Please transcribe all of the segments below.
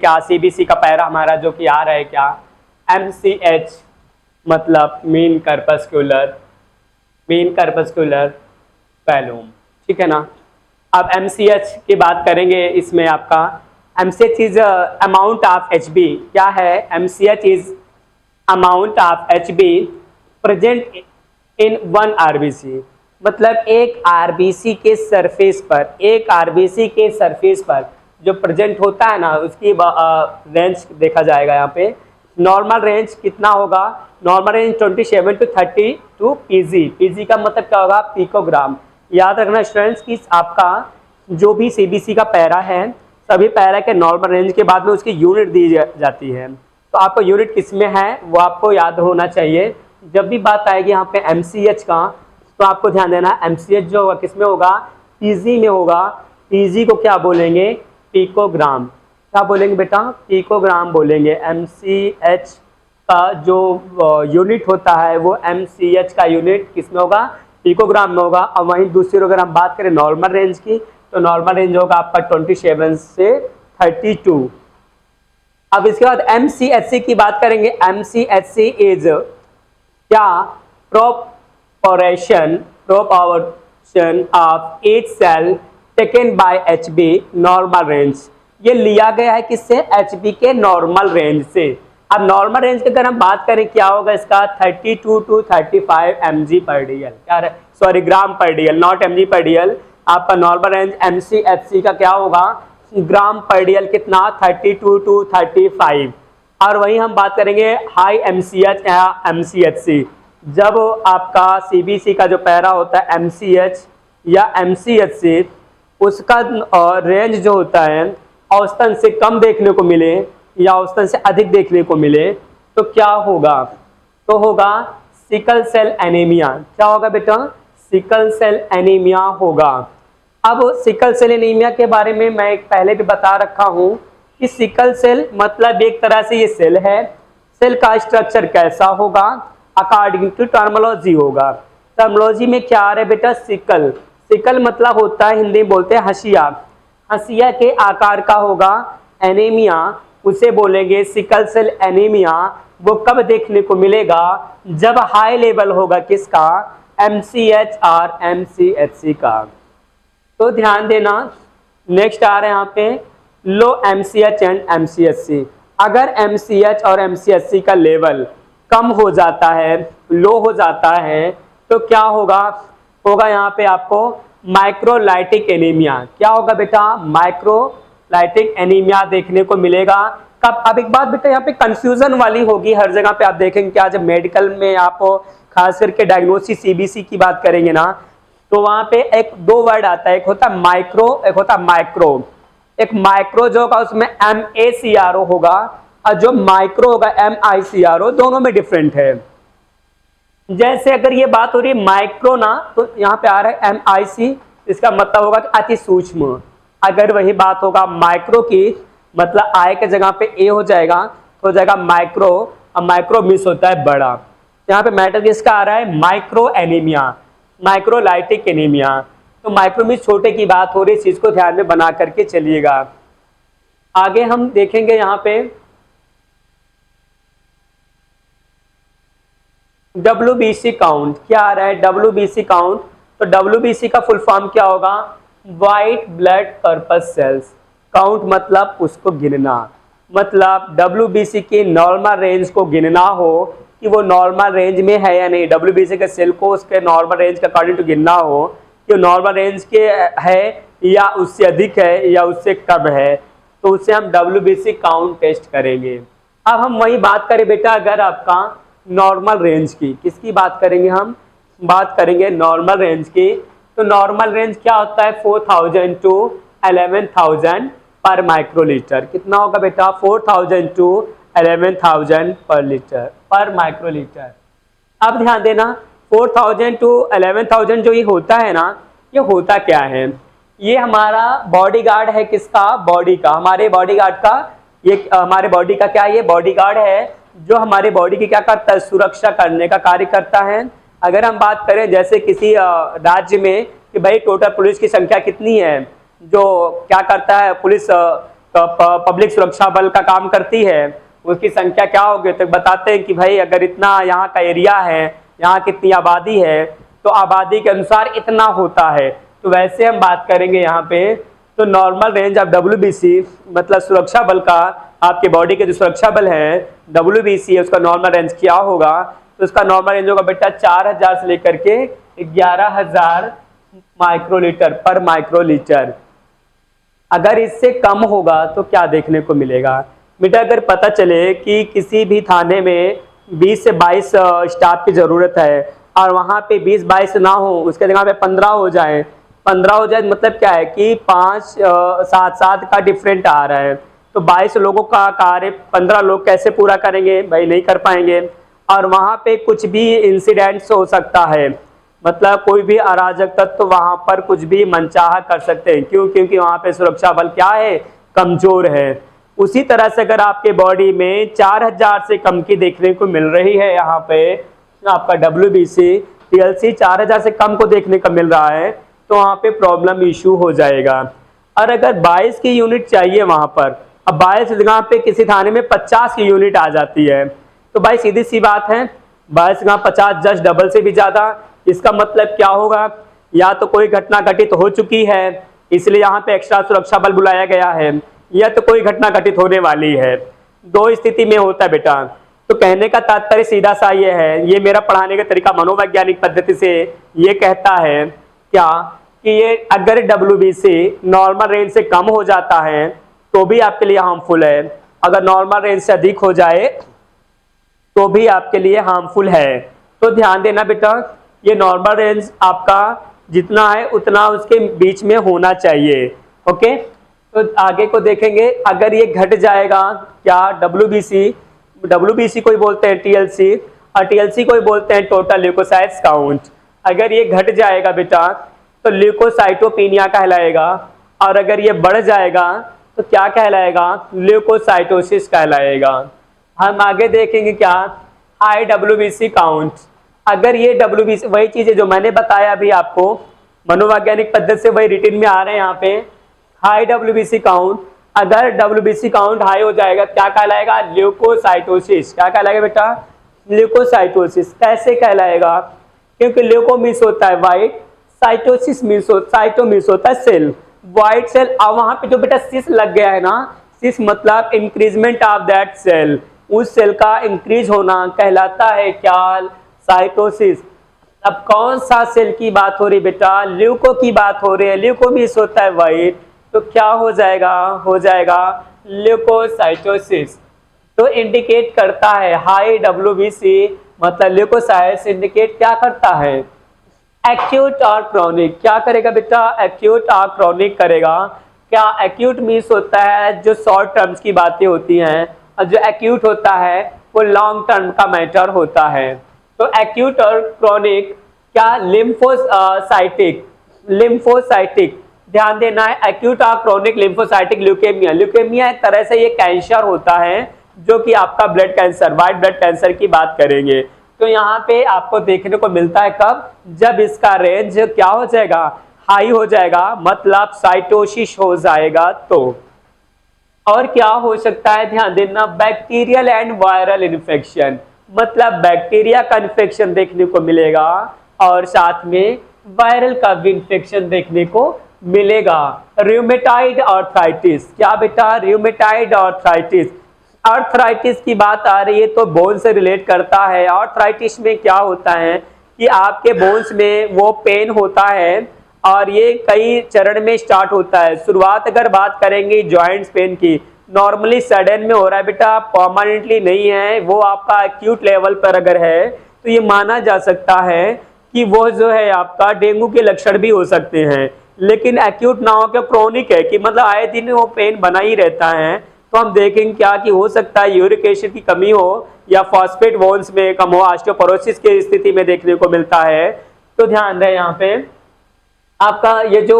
क्या सीबीसी का पैरा हमारा जो कि आ रहा है क्या, MCH मतलब मीन कर्पस्कुलर वैल्यूम, ठीक है ना। अब MCH की बात करेंगे, इसमें आपका MCH is amount of HB, क्या है, MCH is amount of HB present in one RBC, मतलब एक RBC के सरफेस पर, जो प्रेजेंट होता है ना, उसकी रेंज देखा जाएगा। यहाँ पे नॉर्मल रेंज कितना होगा, नॉर्मल रेंज 27 to 32 PG का मतलब क्या होगा, पिकोग्राम। याद रखना स्टूडेंट्स कि आपका जो भी CBC का पैरा है, सभी पैरा के नॉर्मल रेंज के बाद में उसकी यूनिट दी जाती है। तो आपको यूनिट किस में है वो आपको याद होना चाहिए। जब भी बात आएगी यहाँ पे MCH का, तो आपको ध्यान देना MCH जो होगा किस में होगा, PG में होगा। PG को क्या बोलेंगे, पिकोग्राम। क्या बोलेंगे बेटा, पिकोग्राम बोलेंगे। MCH का जो यूनिट होता है वो MCH का यूनिट किस में होगा, पिकोग्राम में होगा। और वहीं दूसरी अगर हम बात करें नॉर्मल रेंज की, तो नॉर्मल रेंज होगा आपका 27 से 32। अब इसके बाद MCHC की बात करेंगे। MCHC इज क्या, proportion of each cell taken by HB normal range. ये लिया गया है किससे, HB के नॉर्मल रेंज से। अब नॉर्मल रेंज की अगर हम बात करें क्या होगा इसका, 32 to 35 mg पर DL, क्या सॉरी ग्राम पर DL, नॉट mg पर DL। आपका नॉर्मल रेंज MCHC का क्या होगा, ग्राम पर DL कितना, 32 to 35। और वहीं हम बात करेंगे हाई MCH या MCHC, जब आपका CBC का जो पैरा होता है MCH या MCHC, उसका रेंज जो होता है औसतन से कम देखने को मिले या औसतन से अधिक देखने को मिले, तो क्या होगा, तो होगा सिकल सेल एनीमिया। क्या होगा बेटा, सिकल सेल एनीमिया होगा। अब सिकल सेल एनीमिया के बारे में मैं पहले भी बता रखा हूं कि सिकल सेल मतलब एक तरह से ये सेल है। सेल का स्ट्रक्चर कैसा होगा, अकॉर्डिंग टू टर्मोलॉजी होगा। टर्मोलॉजी में क्या आ रहा है बेटा, सिकल। सिकल मतलब होता है, हिंदी में बोलते हैं हसिया। हसिया के आकार का होगा। एनीमिया उसे बोलेंगे सिकल सेल एनीमिया। वो कब देखने को मिलेगा, जब हाई लेवल होगा किसका, MCH और MCHC का। तो ध्यान देना, नेक्स्ट आ रहा है यहाँ पे लो MCH एंड MCHC। अगर MCH और MCHC का लेवल कम हो जाता है, लो हो जाता है, तो क्या होगा, होगा यहाँ पे आपको माइक्रोलाइटिक एनीमिया। क्या होगा बेटा, माइक्रोलाइटिक एनीमिया देखने को मिलेगा। कब, अब एक बात बेटा यहाँ पे कंफ्यूजन वाली होगी हर जगह पे, आप देखेंगे क्या, जब मेडिकल में आप खास करके डायग्नोसिस CBC की बात करेंगे ना, तो वहां पे एक दो वर्ड आता है, एक होता है माइक्रो, एक होता है माइक्रो। एक माइक्रो जो होगा उसमें MACRO होगा, और जो माइक्रो होगा MICRO, दोनों में डिफरेंट है। जैसे अगर ये बात हो रही है माइक्रो ना, तो यहाँ पे आ रहा है MIC, इसका मतलब होगा कि अति सूक्ष्म। अगर वही बात होगा माइक्रो की, मतलब I के जगह पे A हो जाएगा, तो हो जाएगा माइक्रो, और माइक्रो मिस होता है बड़ा। यहाँ पे मैटर किसका आ रहा है, माइक्रो एनीमिया, माइक्रोलाइटिक एनीमिया। तो माइक्रो मिस छोटे की बात हो रही है, इस चीज को ध्यान में बना करके चलिएगा। आगे हम देखेंगे यहाँ पे WBC काउंट। क्या आ रहा है, WBC काउंट। तो WBC का फुल फॉर्म क्या होगा, white blood corpus cells count, मतलब उसको गिनना। मतलब WBC की नॉर्मल रेंज को गिनना हो कि वो नॉर्मल रेंज में है या नहीं। WBC के सेल को उसके नॉर्मल रेंज के अकॉर्डिंग टू गिनना हो कि नॉर्मल रेंज के है या उससे अधिक है या उससे कम है, तो उससे हम WBC काउंट टेस्ट करेंगे। अब हम वही बात करें बेटा, अगर आपका नॉर्मल रेंज की, किसकी बात करेंगे, हम बात करेंगे नॉर्मल रेंज की। तो नॉर्मल रेंज क्या होता है, 4000 to 11000 पर माइक्रोलीटर। कितना होगा बेटा, 4000 to 11000 पर लीटर, पर माइक्रोलीटर। अब ध्यान देना, 4000 to 11000 जो ये होता है ना, ये होता क्या है, ये हमारा बॉडी गार्ड है। किसका, बॉडी का, हमारे बॉडी गार्ड का। ये हमारे बॉडी का क्या, ये बॉडी गार्ड है जो हमारे बॉडी की क्या करता है, सुरक्षा करने का कार्य करता है। अगर हम बात करें जैसे किसी राज्य में कि भाई टोटल पुलिस की संख्या कितनी है, जो क्या करता है, पुलिस पब्लिक सुरक्षा बल का काम करती है, उसकी संख्या क्या होगी, तो बताते हैं कि भाई अगर इतना यहाँ का एरिया है, यहाँ कितनी आबादी है, तो आबादी के अनुसार इतना होता है। तो वैसे हम बात करेंगे यहाँ पे, तो नॉर्मल रेंज ऑफ WBC मतलब सुरक्षा बल का, आपके बॉडी के जो सुरक्षा बल है WBC है, उसका नॉर्मल रेंज क्या होगा, तो उसका नॉर्मल रेंज होगा बेटा 4000 से लेकर के 11000 माइक्रोलीटर पर माइक्रोलीटर। अगर इससे कम होगा तो क्या देखने को मिलेगा बेटा, अगर पता चले कि किसी भी थाने में 20 से 22 स्टाफ की ज़रूरत है और वहाँ पे 20-22 ना हो, उसके जगह पे 15 हो जाए, 15 हो जाए मतलब क्या है कि 5-7 का डिफरेंट आ रहा है, तो 22 लोगों का कार्य 15 लोग कैसे पूरा करेंगे भाई, नहीं कर पाएंगे। और वहाँ पे कुछ भी इंसिडेंट्स हो सकता है, मतलब कोई भी अराजक तत्व वहाँ पर कुछ भी मनचाहा कर सकते हैं, क्यों, क्योंकि वहाँ पे सुरक्षा बल क्या है, कमजोर है। उसी तरह से अगर आपके बॉडी में 4000 से कम की देखने को मिल रही है, यहाँ पे आपका WBC TLC 4000 से कम को देखने को मिल रहा है, तो वहाँ पे प्रॉब्लम इशू हो जाएगा। और अगर 22 की यूनिट चाहिए वहाँ पर, अब 22 जगह पे किसी थाने में 50 की यूनिट आ जाती है, तो भाई सीधी सी बात है 22 जगह 50 जस्ट डबल से भी ज़्यादा। इसका मतलब क्या होगा, या तो कोई घटना घटित हो चुकी है इसलिए यहाँ पे एक्स्ट्रा सुरक्षा बल बुलाया गया है, या तो कोई घटना घटित होने वाली है। दो स्थिति में होता है बेटा। तो कहने का तात्पर्य सीधा सा ये है, ये मेरा पढ़ाने का तरीका मनोवैज्ञानिक पद्धति से ये कहता है क्या कि ये अगर WBC नॉर्मल रेंज से कम हो जाता है तो भी आपके लिए हार्मफुल है, अगर नॉर्मल रेंज से अधिक हो जाए तो भी आपके लिए हार्मफुल है। तो ध्यान देना बेटा, ये नॉर्मल रेंज आपका जितना है उतना उसके बीच में होना चाहिए। ओके, तो आगे को देखेंगे। अगर ये घट जाएगा, क्या WBC को ही बोलते हैं TLC, और TLC को ही बोलते हैं टोटल ल्यूकोसाइट्स काउंट। अगर ये घट जाएगा बेटा तो ल्यूकोसाइटोपिनिया कहलाएगा, और अगर ये बढ़ जाएगा तो क्या कहलाएगा, ल्यूकोसाइटोसिस कहलाएगा। हम आगे देखेंगे क्या, हाई WBC काउंट। अगर ये WBC वही चीज़ है जो मैंने बताया अभी आपको, मनोवैज्ञानिक पद्धति से वही रिटिन में आ रहे हैं यहाँ पे। हाई WBC काउंट, अगर WBC काउंट हाई हो जाएगा क्या कहलाएगा, ल्यूकोसाइटोसिस। क्या कहलाएगा बेटा, ल्यूकोसाइटोसिस। कैसे कहलाएगा, क्योंकि ल्यूको मीन्स होता है white, cytosis means cyto means होता है सेल, वाइट सेल। अब वहां पे जो बेटा सिस लग गया है ना, सिस मतलब इंक्रीजमेंट ऑफ दैट सेल, उस सेल का इंक्रीज होना कहलाता है क्या, साइटोसिस। अब कौन सा सेल की बात हो रही बेटा, ल्यूको की बात हो रही है, ल्यूको मीन्स होता है वाइट, तो क्या हो जाएगा, हो जाएगा ल्यूकोसाइटोसिस। तो इंडिकेट करता है हाई WBC मतलब ल्यूकोसाइट्स इंडिकेट क्या करता है, एक्यूट और क्रॉनिक। क्या करेगा बेटा, एक्यूट और क्रॉनिक करेगा। क्या एक्यूट मीन्स होता है जो शॉर्ट टर्म्स की बातें होती हैं, और जो एक्यूट होता है वो लॉन्ग टर्म का मैटर होता है। तो एक्यूट और क्रॉनिक क्या, लिम्फोसाइटिक ध्यान देना है। एक्यूट और क्रॉनिक लिम्फोसाइटिक ल्यूकेमिया, ल्यूकेमिया एक तरह से ये कैंसर होता है जो कि आपका blood cancer, white blood cancer की बात करेंगे। तो यहाँ पे आपको देखने को मिलता है कब, जब इसका रेंज क्या हो जाएगा, हाई हो जाएगा, मतलब साइटोसिस हो जाएगा। तो और क्या हो सकता है, ध्यान देना, बैक्टीरियल एंड वायरल इन्फेक्शन, मतलब बैक्टीरिया का इन्फेक्शन देखने को मिलेगा और साथ में वायरल का भी इन्फेक्शन देखने को मिलेगा। रूमेटाइड आर्थराइटिस, क्या बेटा, रूमेटाइड आर्थराइटिस। आर्थराइटिस की बात आ रही है तो बोन से रिलेट करता है। आर्थराइटिस में क्या होता है कि आपके बोन्स में वो पेन होता है, और ये कई चरण में स्टार्ट होता है। शुरुआत अगर बात करेंगे जॉइंट्स पेन की, नॉर्मली सडन में हो रहा है बेटा, परमानेंटली नहीं है, वो आपका एक्यूट लेवल पर अगर है तो ये माना जा सकता है कि वो जो है आपका डेंगू के लक्षण भी हो सकते हैं। लेकिन एक्यूट ना हो के क्रोनिक है कि मतलब आए दिन वो पेन बना ही रहता है, तो हम देखेंगे क्या कि हो सकता है यूरिक एसिड की कमी हो या फॉस्फेट बोन्स में कम हो, ऑस्टियोपोरोसिस की स्थिति में देखने को मिलता है। तो ध्यान रहे यहाँ पे आपका ये जो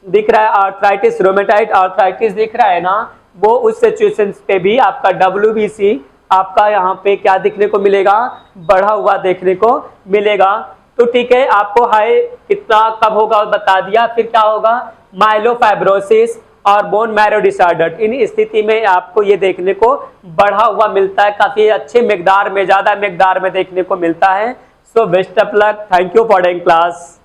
दिख रहा है आर्थराइटिस, रोमेटाइड आर्थराइटिस दिख रहा है ना, वो उस सिचुएशन पे भी आपका WBC आपका यहाँ पे क्या देखने को मिलेगा, बढ़ा हुआ देखने को मिलेगा। तो ठीक है, आपको हाई कितना कब होगा बता दिया। फिर क्या होगा, माइलोफाइब्रोसिस और बोन मैरो डिसऑर्डर, इन स्थिति में आपको ये देखने को बढ़ा हुआ मिलता है, काफी अच्छे मिकदार में, ज्यादा मिकदार में देखने को मिलता है। So best of luck, thank you for the class.